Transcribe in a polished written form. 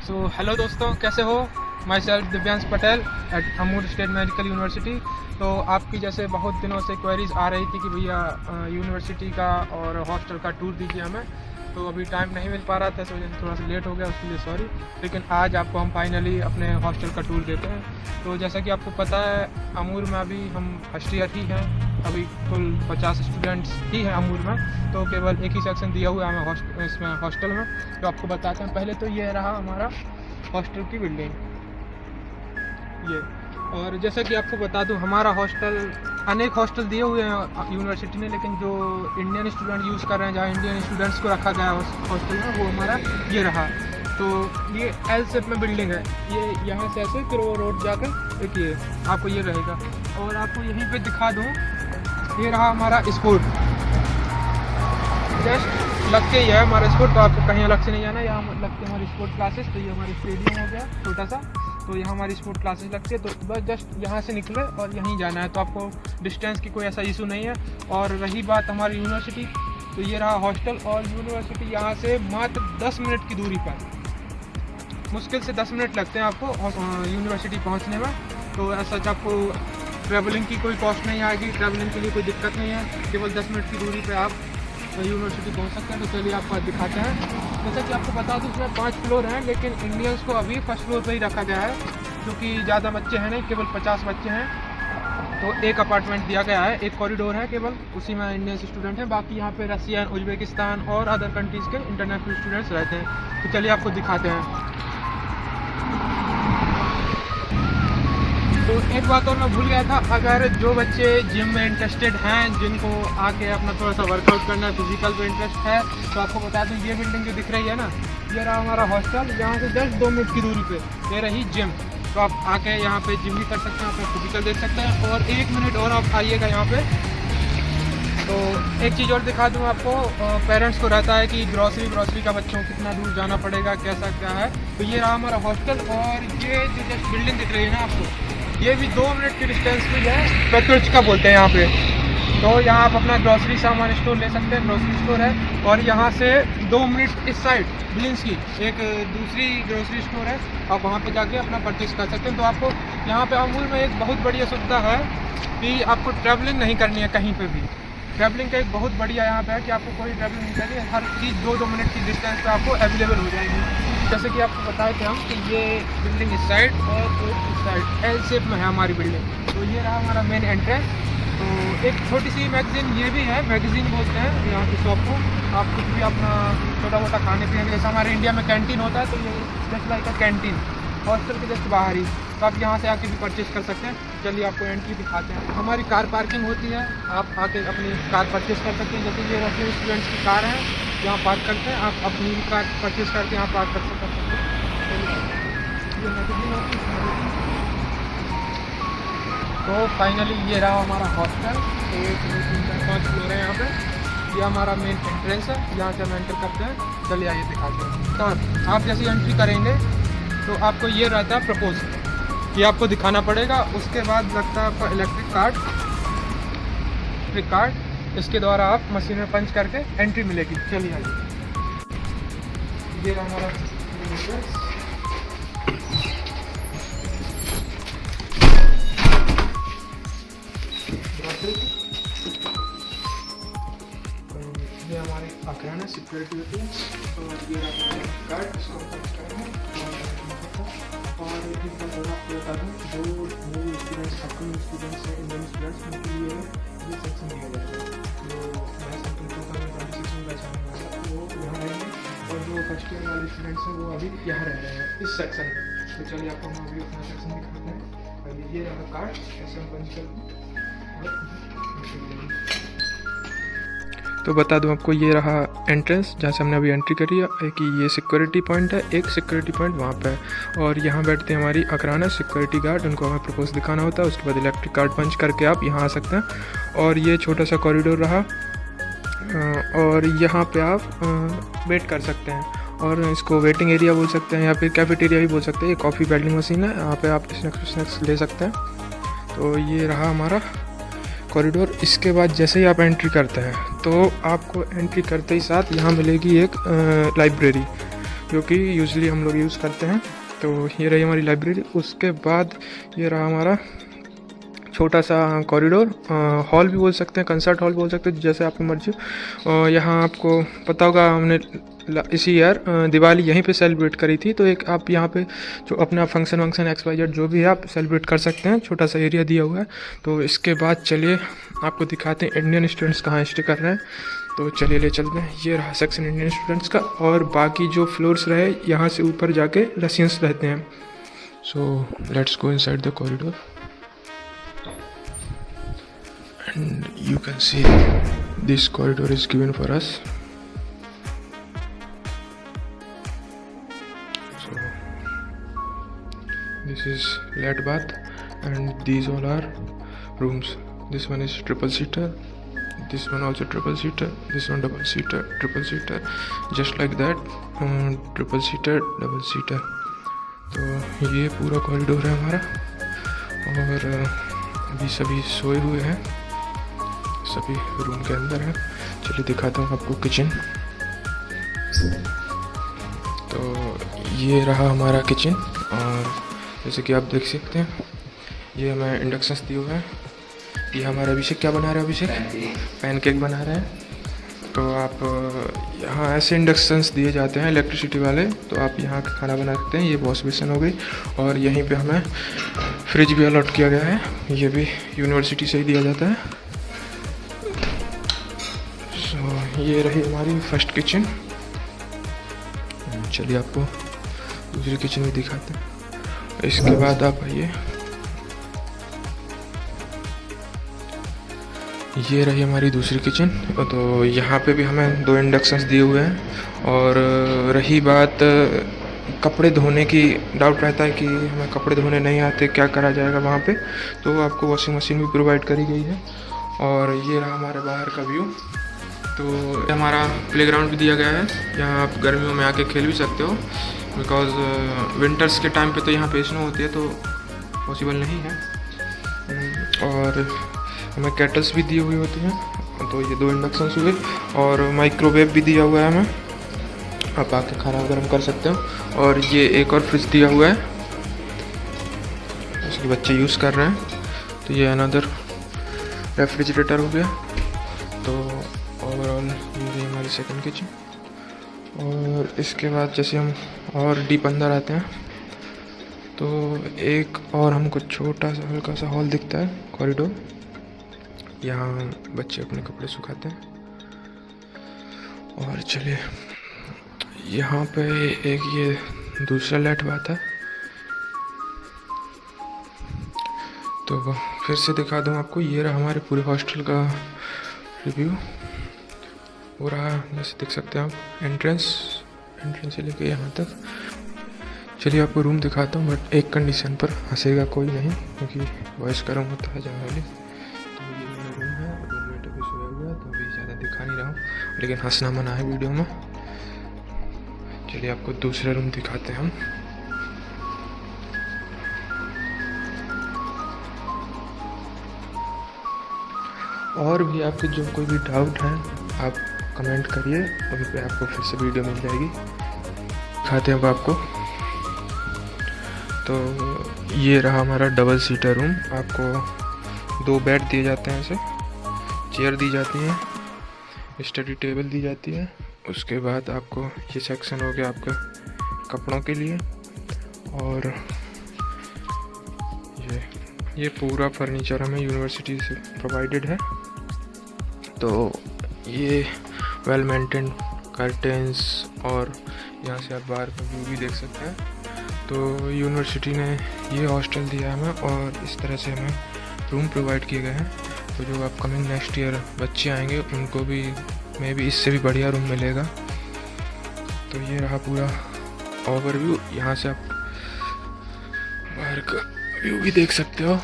So hello दोस्तों, कैसे हो? Myself Divyansh Patel at Amur state medical university. तो आपकी जैसे बहुत दिनों से क्वेरीज आ रही थी कि भैया यूनिवर्सिटी का और हॉस्टल का टूर दीजिए हमें। तो अभी टाइम नहीं मिल पा रहा था, इस वजह से थोड़ा सा लेट हो गया, उसके लिए सॉरी। लेकिन आज आपको हम फाइनली अपने हॉस्टल का टूर देते हैं। तो जैसा कि आपको पता है, अमूर में अभी हम फर्स्ट ईयर ही हैं। अभी कुल 50 स्टूडेंट्स ही हैं अमूर में, तो केवल एक ही सेक्शन दिया हुआ है हमें इसमें हॉस्टल में। तो आपको बताते हैं, पहले तो ये रहा हमारा हॉस्टल की बिल्डिंग ये। और जैसा कि आपको बता दूं, हमारा हॉस्टल अनेक हॉस्टल दिए हुए हैं यूनिवर्सिटी ने, लेकिन जो इंडियन स्टूडेंट यूज़ कर रहे हैं, जहाँ इंडियन स्टूडेंट्स को रखा गया है हॉस्टल में, वो हमारा ये रहा। तो ये एल शेप में बिल्डिंग है, ये यहाँ से ऐसे फिर वो रोड जाकर देखिए आपको ये रहेगा। और आपको यहीं पे दिखा दूँ, ये रहा हमारा स्पोर्ट, जस्ट लग के ही है हमारा स्पोर्ट। तो आपको कहीं अलग से नहीं जाना, यहाँ लग के हमारी स्पोर्ट क्लासेस। तो ये हमारी स्टेडियम हो गया छोटा सा, तो यहाँ हमारी स्पोर्ट क्लासेस लगती है। तो बस जस्ट यहाँ से निकले और यहीं जाना है, तो आपको डिस्टेंस की कोई ऐसा इशू नहीं है। और रही बात हमारी यूनिवर्सिटी, तो ये रहा हॉस्टल और यूनिवर्सिटी यहाँ से मात्र 10 मिनट की दूरी पर, मुश्किल से 10 मिनट लगते हैं आपको यूनिवर्सिटी पहुँचने में। तो ऐसा आपको ट्रैवलिंग की कोई कॉस्ट नहीं आएगी, ट्रैवलिंग के लिए कोई दिक्कत नहीं है, केवल 10 मिनट की दूरी पर आप यूनिवर्सिटी पहुंच सकते हैं। तो चलिए आपको दिखाते हैं। जैसा कि आपको बता दूं, इसमें 5 फ्लोर हैं, लेकिन इंडियंस को अभी फर्स्ट फ्लोर पर ही रखा गया है, क्योंकि ज़्यादा बच्चे हैं नहीं, केवल 50 बच्चे हैं। तो एक अपार्टमेंट दिया गया है, एक कॉरिडोर है केवल, उसी में इंडियन स्टूडेंट हैं। बाकी यहाँ पे रसियन, उज्बेकिस्तान और अदर कंट्रीज़ के इंटरनेशनल स्टूडेंट्स रहते हैं। तो चलिए आपको दिखाते हैं। तो एक बात और मैं भूल गया था, अगर जो बच्चे जिम में इंटरेस्टेड हैं, जिनको आके अपना थोड़ा सा वर्कआउट करना है, फिजिकल पे इंटरेस्ट है, तो आपको बता दूं, ये बिल्डिंग जो दिख रही है ना, ये रहा हमारा हॉस्टल। यहाँ से जस्ट 2 मिनट की दूरी पे ये रही जिम। तो आप आके यहाँ पे जिम भी कर सकते हैं, अपना फिजिकल देख सकते हैं। और 1 मिनट और आप आइएगा यहाँ पे, तो एक चीज़ और दिखा दूँ आपको। पेरेंट्स को रहता है कि ग्रॉसरी का बच्चों को कितना दूर जाना पड़ेगा, कैसा क्या है। तो ये रहा हमारा हॉस्टल। और ये जो जस्ट बिल्डिंग दिख रही है ना आपको, ये भी 2 मिनट की डिस्टेंस पे है, पेट्रोल्स का बोलते हैं यहाँ पे। तो यहाँ आप अपना ग्रॉसरी सामान स्टोर ले सकते हैं, ग्रॉसरी स्टोर है। और यहाँ से 2 मिनट इस साइड बिलिंग्स की एक दूसरी ग्रॉसरी स्टोर है, आप वहाँ पे जाके अपना परचेज कर सकते हैं। तो आपको यहाँ पे अमूल में एक बहुत बढ़िया सुविधा है कि आपको ट्रैवलिंग नहीं करनी है कहीं पे भी। ट्रैवलिंग का एक बहुत बढ़िया यहाँ पे है कि आपको कोई ट्रैवलिंग नहीं करनी है, हर चीज़ 2-2 मिनट की डिस्टेंस पे आपको अवेलेबल हो जाएगी। जैसे कि आपको बताए थे हम कि ये बिल्डिंग इस साइड और इस साइड एल शेप में है हमारी बिल्डिंग। तो ये रहा हमारा मेन एंट्रेंस। तो एक छोटी सी मैगजीन ये भी है, मैगजीन बोलते हैं यहाँ की शॉप को। आप कुछ भी अपना छोटा मोटा खाने पीने के, जैसे हमारे इंडिया में कैंटीन होता है, तो ये जस्ट लाइक अ कैंटीन, हॉस्टल के जस्ट बाहर ही। तो आप यहाँ से आके भी परचेज कर सकते हैं। चलिए आपको एंट्री दिखाते हैं। हमारी कार पार्किंग होती है, आप आके अपनी कार परचेज कर सकते हैं। जैसे ये रफी स्टूडेंट्स की कार है, यहाँ पार्क करते हैं, आप अपनी कार परचेज करके यहाँ पार्क कर सकते हैं। ये मैगजीन होती है। तो फाइनली ये रहा हमारा हॉस्टल। 1 2 3 4 5 फ्लोर है यहाँ पे। ये हमारा मेन एंट्रेंस है, यहाँ से हम एंटर करते हैं। चलिए आइए दिखाते हैं। तो आप जैसे एंट्री करेंगे तो आपको ये रहता है प्रपोज, ये आपको दिखाना पड़ेगा। उसके बाद लगता है आपका इलेक्ट्रिक कार्ड, इसके द्वारा आप मशीन में पंच करके एंट्री मिलेगी। चलिए आइए, ये रहा हमारा एंट्रेंस। ये हमारे अखराना सिक्योरिटी होती है। तो ये हमारे कार्ड, इसको पंच करेंगे। और एक बात और आपको बता दूँ, जो न्यू स्टूडेंट्स, अपकमिंग स्टूडेंट्स हैं, इंडियन स्टूडेंट्स, उनके लिए ये सेक्शन दिया जाएगा। जो बैच में 2026 में बैच आने वाला है, वो यहाँ रहेंगे। और जो फर्स्ट ईयर वाले स्टूडेंट्स हैं, वो अभी यहाँ रह रहे हैं इस सेक्शन में। तो चलिए आपको हम अभी अपना सेक्शन दिखाते हैं। पहले ये रहा कार्ड, ऐसे हम पंच करते हैं। तो बता दूं आपको, ये रहा एंट्रेंस जहाँ से हमने अभी एंट्री करी है। एक ये सिक्योरिटी पॉइंट है, एक सिक्योरिटी पॉइंट वहाँ पे है। और यहाँ बैठते हैं हमारी अकराना सिक्योरिटी गार्ड, उनको हमें प्रपोज दिखाना होता है। उसके बाद इलेक्ट्रिक कार्ड पंच करके आप यहाँ आ सकते हैं। और ये छोटा सा कॉरिडोर रहा, और यहाँ पे आप वेट कर सकते हैं, और इसको वेटिंग एरिया बोल सकते हैं या फिर कैफेटेरिया भी बोल सकते हैं। ये कॉफ़ी वेंडिंग मशीन है, यहाँ पे आप स्नैक्स ले सकते हैं। तो ये रहा हमारा कॉरिडोर। इसके बाद जैसे ही आप एंट्री करते हैं, तो आपको एंट्री करते ही साथ यहाँ मिलेगी एक लाइब्रेरी। क्योंकि यूजली हम लोग यूज़ करते हैं। तो ये रही हमारी लाइब्रेरी। उसके बाद ये रहा हमारा छोटा सा कॉरिडोर, हॉल भी बोल सकते हैं, कंसर्ट हॉल बोल सकते हैं, जैसे आपकी मर्जी। और यहाँ आपको पता होगा हमने इसी ईयर दिवाली यहीं पे सेलिब्रेट करी थी। तो एक आप यहाँ पे जो अपना फंक्शन XYZ जो भी है आप सेलिब्रेट कर सकते हैं, छोटा सा एरिया दिया हुआ है। तो इसके बाद चलिए आपको दिखाते हैं इंडियन स्टूडेंट्स कहाँ स्टे कर रहे हैं। तो चलिए ले चलते हैं। ये रहा सेक्शन इंडियन स्टूडेंट्स का, और बाकी जो फ्लोर्स रहे यहाँ से ऊपर जाके रशियंस रहते हैं। So let's go inside the corridor and you can see this corridor is given for us. So this is lad bath and these all are rooms. This one is triple seater, this one also triple seater, this one double seater, triple seater, just like that, triple seater, double seater. तो ये पूरा corridor है हमारा, और अभी सभी सोए हुए हैं, सभी रूम के अंदर है। चलिए दिखाता हूँ आपको किचन। तो ये रहा हमारा किचन, और जैसे कि आप देख सकते हैं ये हमें इंडक्शंस दिए हुए हैं। ये हमारा अभिषेक क्या बना रहा है? अभिषेक पैनकेक बना रहा है। तो आप यहाँ ऐसे इंडक्शंस दिए जाते हैं इलेक्ट्रिसिटी वाले, तो आप यहाँ खाना बना सकते हैं। ये वॉश बेसिन हो गई, और यहीं पे हमें फ्रिज भी अलॉट किया गया है, ये भी यूनिवर्सिटी से ही दिया जाता है। ये रही हमारी फर्स्ट किचन। चलिए आपको दूसरी किचन भी दिखाते हैं। इसके बाद आप आइए, ये रही हमारी दूसरी किचन। तो यहाँ पे भी हमें 2 इंडक्शंस दिए हुए हैं। और रही बात कपड़े धोने की, डाउट रहता है कि हमें कपड़े धोने नहीं आते, क्या करा जाएगा वहाँ पे, तो आपको वॉशिंग मशीन भी प्रोवाइड करी गई है। और ये रहा हमारे बाहर का व्यू। तो हमारा प्लेग्राउंड भी दिया गया है, यहाँ आप गर्मियों में आके खेल भी सकते हो, बिकॉज़ विंटर्स के टाइम पे तो यहाँ पे स्नो होती है, तो पॉसिबल नहीं है। और हमें केटल्स भी दी हुई होती हैं। तो ये 2 इंडक्शंस हुए, और माइक्रोवेव भी दिया हुआ है हमें, आप आके खाना गर्म कर सकते हो। और ये एक और फ्रिज दिया हुआ है, उसके बच्चे यूज़ कर रहे हैं। तो ये अनदर रेफ्रिजरेटर हो गया। तो ओवरऑल ये हमारी सेकंड किचन। और इसके बाद जैसे हम और डीप अंदर आते हैं, तो एक और हमको छोटा सा हल्का सा हॉल दिखता है, कॉरिडोर। यहाँ बच्चे अपने कपड़े सुखाते हैं। और चलिए यहाँ पे एक ये दूसरा लैट बात है, तो फिर से दिखा दूँ आपको। ये रहा हमारे पूरे हॉस्टल का रिव्यू हो रहा, जैसे देख सकते हैं आप, एंट्रेंस से लेके यहाँ तक। चलिए आपको रूम दिखाता हूँ, बट एक कंडीशन पर, हंसेगा कोई नहीं क्योंकि वॉइस गर्म होता है जनरली। तो ये मेरा रूम है, रूममेट अभी सोया हुआ, तो अभी ज़्यादा दिखा नहीं रहा हूँ, लेकिन हंसना मना है वीडियो में। चलिए आपको दूसरा रूम दिखाते हैं हम। और भी आपके जो कोई भी डाउट है आप कमेंट करिए, वहीं पे आपको फिर से वीडियो मिल जाएगी। दिखाते हैं अब आपको। तो ये रहा हमारा डबल सीटर रूम। आपको 2 बेड दिए जाते हैं, ऐसे चेयर दी जाती हैं, स्टडी टेबल दी जाती है। उसके बाद आपको ये सेक्शन हो गया आपका कपड़ों के लिए। और ये पूरा फर्नीचर हमें यूनिवर्सिटी से प्रोवाइडेड है। तो ये वेल मेंटेन कर्टेंस, और यहाँ से आप बाहर का व्यू भी देख सकते हैं। तो यूनिवर्सिटी ने ये हॉस्टल दिया हमें, और इस तरह से हमें रूम प्रोवाइड किए गए हैं। तो जो अपकमिंग नेक्स्ट ईयर बच्चे आएंगे उनको भी मे भी इससे भी बढ़िया रूम मिलेगा। तो ये रहा पूरा ओवरव्यू। यहाँ से आप बाहर का व्यू भी देख सकते हो।